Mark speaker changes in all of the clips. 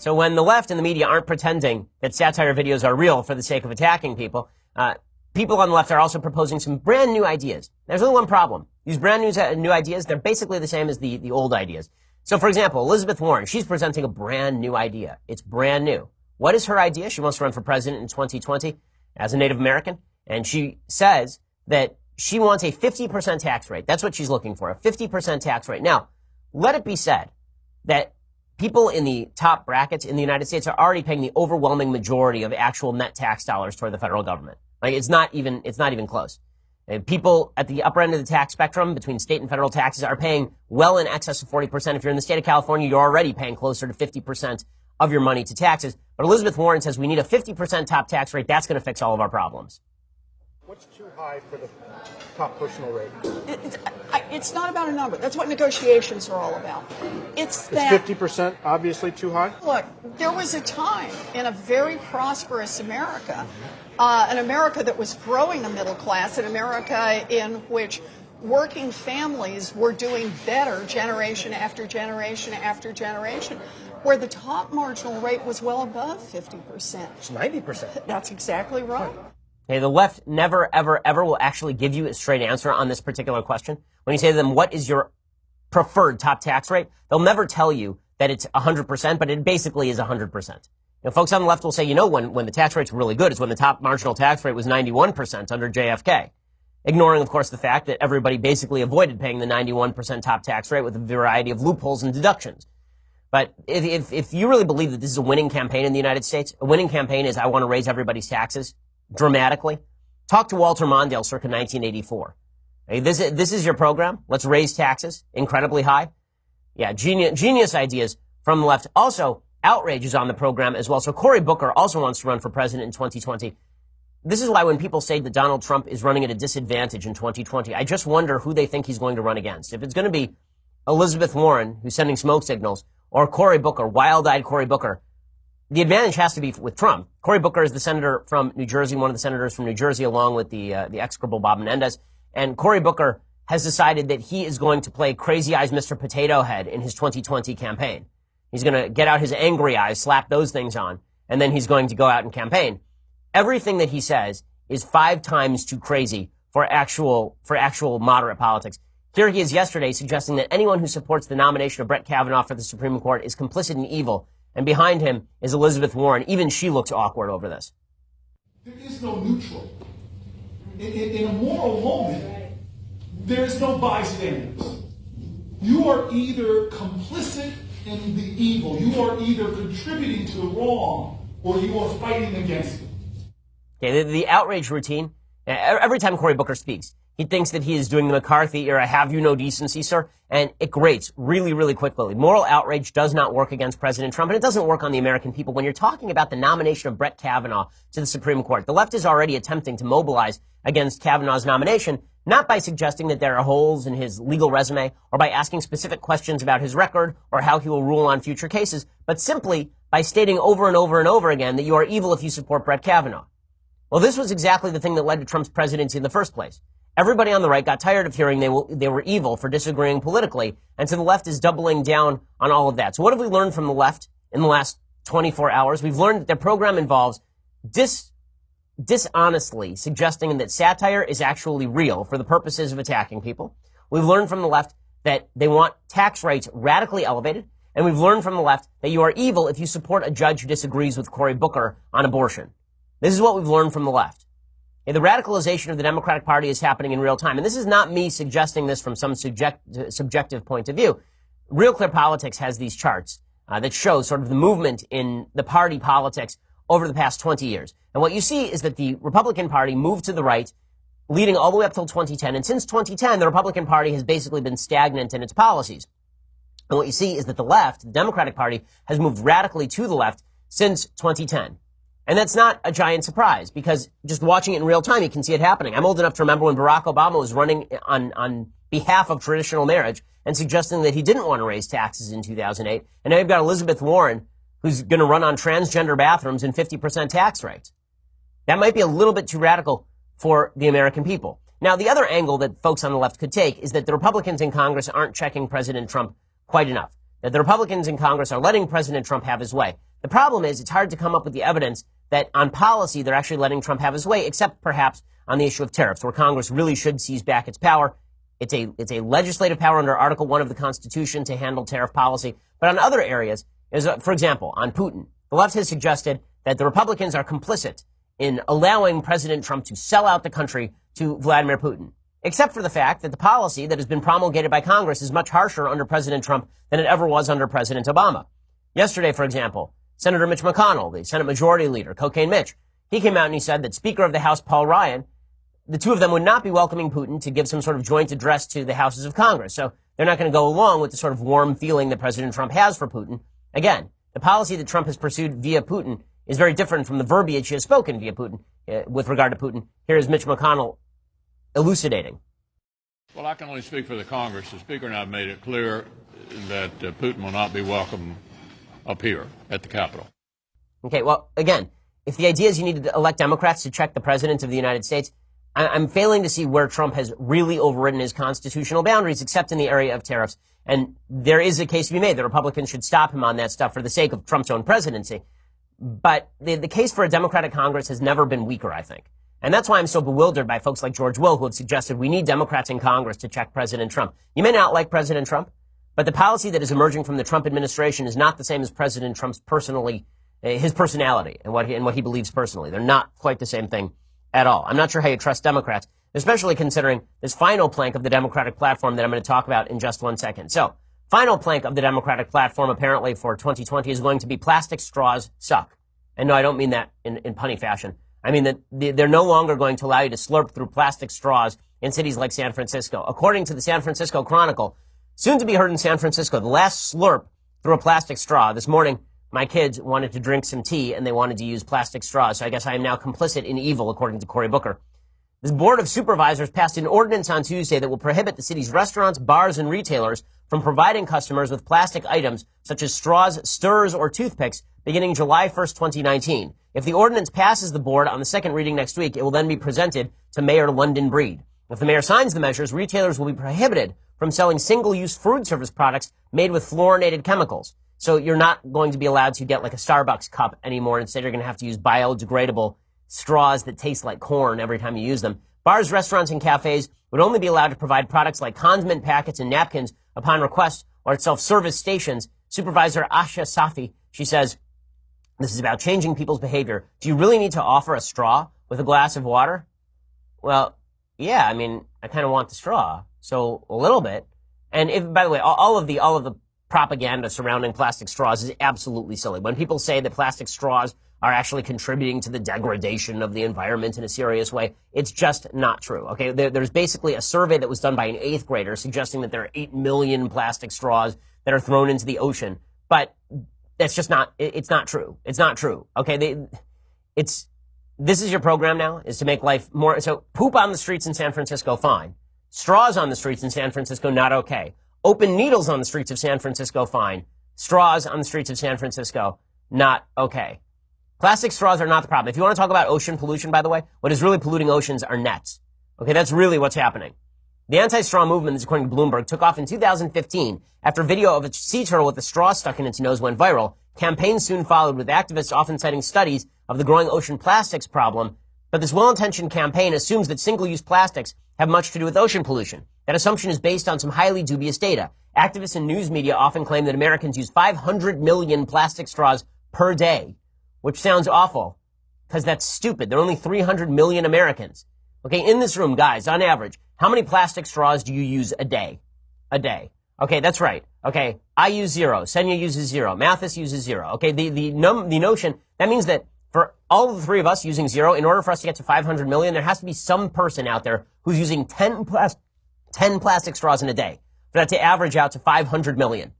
Speaker 1: So when the left and the media aren't pretending that satire videos are real for the sake of attacking people, people on the left are also proposing some brand new ideas. There's only one problem. These brand new ideas, they're basically the same as the old ideas. So, for example, Elizabeth Warren, she's presenting a brand new idea. It's brand new. What is her idea? She wants to run for president in 2020 as a Native American, and she says that she wants a 50% tax rate. That's what she's looking for, a 50% tax rate. Now, let it be said that people in the top brackets in the United States are already paying the overwhelming majority of actual net tax dollars toward the federal government. Like, it's not even close. People at the upper end of the tax spectrum between state and federal taxes are paying well in excess of 40%. If you're in the state of California, you're already paying closer to 50% of your money to taxes. But Elizabeth Warren says we need a 50% top tax rate. That's going to fix all of our problems.
Speaker 2: What's too high for the top personal rate?
Speaker 3: It's not about a number. That's what negotiations are all about.
Speaker 2: Is 50% obviously too high?
Speaker 3: Look, there was a time in a very prosperous America, an America that was growing the middle class, an America in which working families were doing better generation after generation after generation, where the top marginal rate was well above 50%.
Speaker 1: It's 90%.
Speaker 3: That's exactly right.
Speaker 1: Okay, the left never, ever, ever will actually give you a straight answer on this particular question. When you say to them, what is your preferred top tax rate? They'll never tell you that it's 100%, but it basically is 100%. Folks on the left will say, when the tax rate's really good, it's when the top marginal tax rate was 91% under JFK. Ignoring, of course, the fact that everybody basically avoided paying the 91% top tax rate with a variety of loopholes and deductions. But if you really believe that this is a winning campaign in the United States, a winning campaign is I want to raise everybody's taxes dramatically, talk to Walter Mondale circa 1984. Hey, this is your program. Let's raise taxes incredibly high. Yeah, genius ideas from the left. Also, outrage is on the program as well. So Cory Booker also wants to run for president in 2020. This is why when people say that Donald Trump is running at a disadvantage in 2020, I just wonder who they think he's going to run against. If it's going to be Elizabeth Warren, who's sending smoke signals, or Cory Booker, wild-eyed Cory Booker, the advantage has to be with Trump. Cory Booker is the senator from New Jersey, one of the senators from New Jersey, along with the execrable Bob Menendez. And Cory Booker has decided that he is going to play Crazy Eyes Mr. Potato Head in his 2020 campaign. He's going to get out his angry eyes, slap those things on, and then he's going to go out and campaign. Everything that he says is 5 times too crazy for actual moderate politics. Here he is yesterday suggesting that anyone who supports the nomination of Brett Kavanaugh for the Supreme Court is complicit in evil. And behind him is Elizabeth Warren. Even she looks awkward over this.
Speaker 4: There is no neutral. In a moral moment, there is no bystanders. You are either complicit in the evil, you are either contributing to the wrong, or you are fighting against it.
Speaker 1: Okay, the outrage routine, every time Cory Booker speaks, he thinks that he is doing the McCarthy era, have you no decency, sir? And it grates really, really quickly. Moral outrage does not work against President Trump, and it doesn't work on the American people. When you're talking about the nomination of Brett Kavanaugh to the Supreme Court, the left is already attempting to mobilize against Kavanaugh's nomination, not by suggesting that there are holes in his legal resume or by asking specific questions about his record or how he will rule on future cases, but simply by stating over and over and over again that you are evil if you support Brett Kavanaugh. Well, this was exactly the thing that led to Trump's presidency in the first place. Everybody on the right got tired of hearing they were evil for disagreeing politically, and so the left is doubling down on all of that. So what have we learned from the left in the last 24 hours? We've learned that their program involves dishonestly suggesting that satire is actually real for the purposes of attacking people. We've learned from the left that they want tax rates radically elevated, and we've learned from the left that you are evil if you support a judge who disagrees with Cory Booker on abortion. This is what we've learned from the left. The radicalization of the Democratic Party is happening in real time. And this is not me suggesting this from some subjective point of view. Real Clear Politics has these charts that show sort of the movement in the party politics over the past 20 years. And what you see is that the Republican Party moved to the right, leading all the way up till 2010. And since 2010, the Republican Party has basically been stagnant in its policies. And what you see is that the left, the Democratic Party, has moved radically to the left since 2010. And that's not a giant surprise, because just watching it in real time, you can see it happening. I'm old enough to remember when Barack Obama was running on behalf of traditional marriage and suggesting that he didn't want to raise taxes in 2008. And now you've got Elizabeth Warren, who's going to run on transgender bathrooms and 50% tax rates. That might be a little bit too radical for the American people. Now, the other angle that folks on the left could take is that the Republicans in Congress aren't checking President Trump quite enough. That the Republicans in Congress are letting President Trump have his way. problem is it's hard to come up with the evidence that on policy they're actually letting Trump have his way, except perhaps on the issue of tariffs, where Congress really should seize back its power. It's a legislative power under Article 1 of the Constitution to handle tariff policy. But on other areas, for example, on Putin, the left has suggested that the Republicans are complicit in allowing President Trump to sell out the country to Vladimir Putin, except for the fact that the policy that has been promulgated by Congress is much harsher under President Trump than it ever was under President Obama. Yesterday, for example, Senator Mitch McConnell, the Senate Majority Leader, Cocaine Mitch, he came out and he said that Speaker of the House Paul Ryan, the two of them would not be welcoming Putin to give some sort of joint address to the houses of Congress. So they're not going to go along with the sort of warm feeling that President Trump has for Putin. Again, the policy that Trump has pursued via Putin is very different from the verbiage he has spoken via Putin with regard to Putin. Here is Mitch McConnell elucidating.
Speaker 5: Well, I can only speak for the Congress. The Speaker and I have made it clear that Putin will not be welcome up here at the Capitol.
Speaker 1: Okay, well, again, if the idea is you need to elect Democrats to check the President of the United States, I'm failing to see where Trump has really overridden his constitutional boundaries, except in the area of tariffs. And there is a case to be made that Republicans should stop him on that stuff for the sake of Trump's own presidency. But the case for a Democratic Congress has never been weaker, I think. And that's why I'm so bewildered by folks like George Will, who had suggested we need Democrats in Congress to check President Trump. You may not like President Trump, but the policy that is emerging from the Trump administration is not the same as President Trump's his personality and what he believes personally. They're not quite the same thing at all. I'm not sure how you trust Democrats, especially considering this final plank of the Democratic platform that I'm going to talk about in just 1 second. So, final plank of the Democratic platform apparently for 2020 is going to be plastic straws suck. And no, I don't mean that in punny fashion. I mean that they're no longer going to allow you to slurp through plastic straws in cities like San Francisco. According to the San Francisco Chronicle, soon to be heard in San Francisco, the last slurp through a plastic straw. This morning, my kids wanted to drink some tea and they wanted to use plastic straws. So I guess I am now complicit in evil, according to Cory Booker. The Board of Supervisors passed an ordinance on Tuesday that will prohibit the city's restaurants, bars, and retailers from providing customers with plastic items such as straws, stirrers, or toothpicks beginning July 1st, 2019. If the ordinance passes the board on the second reading next week, it will then be presented to Mayor London Breed. If the mayor signs the measures, retailers will be prohibited from selling single-use food service products made with fluorinated chemicals. So you're not going to be allowed to get like a Starbucks cup anymore. Instead, you're going to have to use biodegradable straws that taste like corn every time you use them. Bars, restaurants, and cafes would only be allowed to provide products like condiment packets and napkins upon request or at self-service stations. Supervisor Asha Safi, she says, this is about changing people's behavior. Do you really need to offer a straw with a glass of water? Well, yeah, I mean, I kind of want the straw. So a little bit. And if, by the way, all of the propaganda surrounding plastic straws is absolutely silly. When people say that plastic straws are actually contributing to the degradation of the environment in a serious way, it's just not true. Okay, there's basically a survey that was done by an 8th grader suggesting that there are 8 million plastic straws that are thrown into the ocean. But that's just not, it's not true. It's not true. Okay, this is your program now, is to make life more, so poop on the streets in San Francisco, fine. Straws on the streets in San Francisco, not okay. Open needles on the streets of San Francisco, fine. Straws on the streets of San Francisco, not okay. Plastic straws are not the problem. If you want to talk about ocean pollution, by the way, what is really polluting oceans are nets. Okay, that's really what's happening. The anti-straw movement, according to Bloomberg, took off in 2015 after video of a sea turtle with a straw stuck in its nose went viral. Campaigns soon followed, with activists often citing studies of the growing ocean plastics problem. But this well-intentioned campaign assumes that single-use plastics have much to do with ocean pollution. That assumption is based on some highly dubious data. Activists and news media often claim that Americans use 500 million plastic straws per day, which sounds awful, because that's stupid. There are only 300 million Americans. Okay, in this room, guys, on average, how many plastic straws do you use a day? A day. Okay, that's right. Okay, I use 0. Senya uses 0. Mathis uses 0. Okay, the notion, that means that for all of the three of us using 0, in order for us to get to 500 million, there has to be some person out there who's using 10 plastic straws in a day for that to average out to 500 million.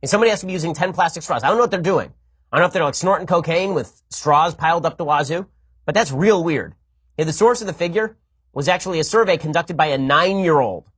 Speaker 1: And somebody has to be using 10 plastic straws. I don't know what they're doing. I don't know if they're like snorting cocaine with straws piled up the wazoo, but that's real weird. Okay, the source of the figure was actually a survey conducted by a 9-year-old.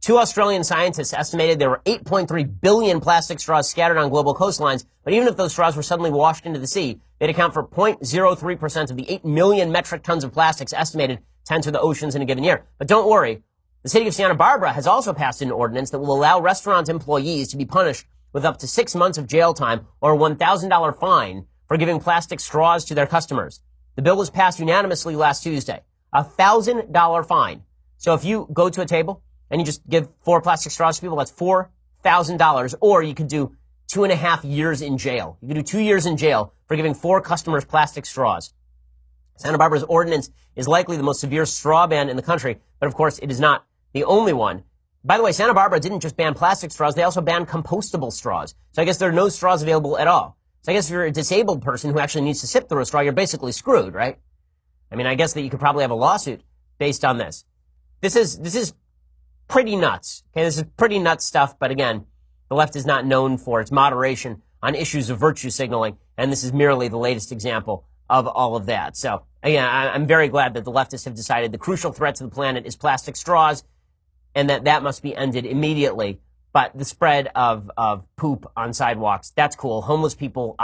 Speaker 1: 2 Australian scientists estimated there were 8.3 billion plastic straws scattered on global coastlines, but even if those straws were suddenly washed into the sea, they'd account for 0.03% of the 8 million metric tons of plastics estimated to enter the oceans in a given year. But don't worry, the city of Santa Barbara has also passed an ordinance that will allow restaurant employees to be punished with up to 6 months of jail time or a $1,000 fine for giving plastic straws to their customers. The bill was passed unanimously last Tuesday. $1,000 fine. So if you go to a table and you just give 4 plastic straws to people, that's $4,000. Or you could do 2.5 years in jail. You could do 2 years in jail for giving 4 customers plastic straws. Santa Barbara's ordinance is likely the most severe straw ban in the country, but of course it is not the only one. By the way, Santa Barbara didn't just ban plastic straws, they also banned compostable straws. So I guess there are no straws available at all. So I guess if you're a disabled person who actually needs to sip through a straw, you're basically screwed, right? I mean, I guess that you could probably have a lawsuit based on this. This is pretty nuts. Okay, this is pretty nuts stuff, but again, the left is not known for its moderation on issues of virtue signaling, and this is merely the latest example of all of that. So, again, I'm very glad that the leftists have decided the crucial threat to the planet is plastic straws, and that must be ended immediately. But the spread of poop on sidewalks, that's cool. Homeless people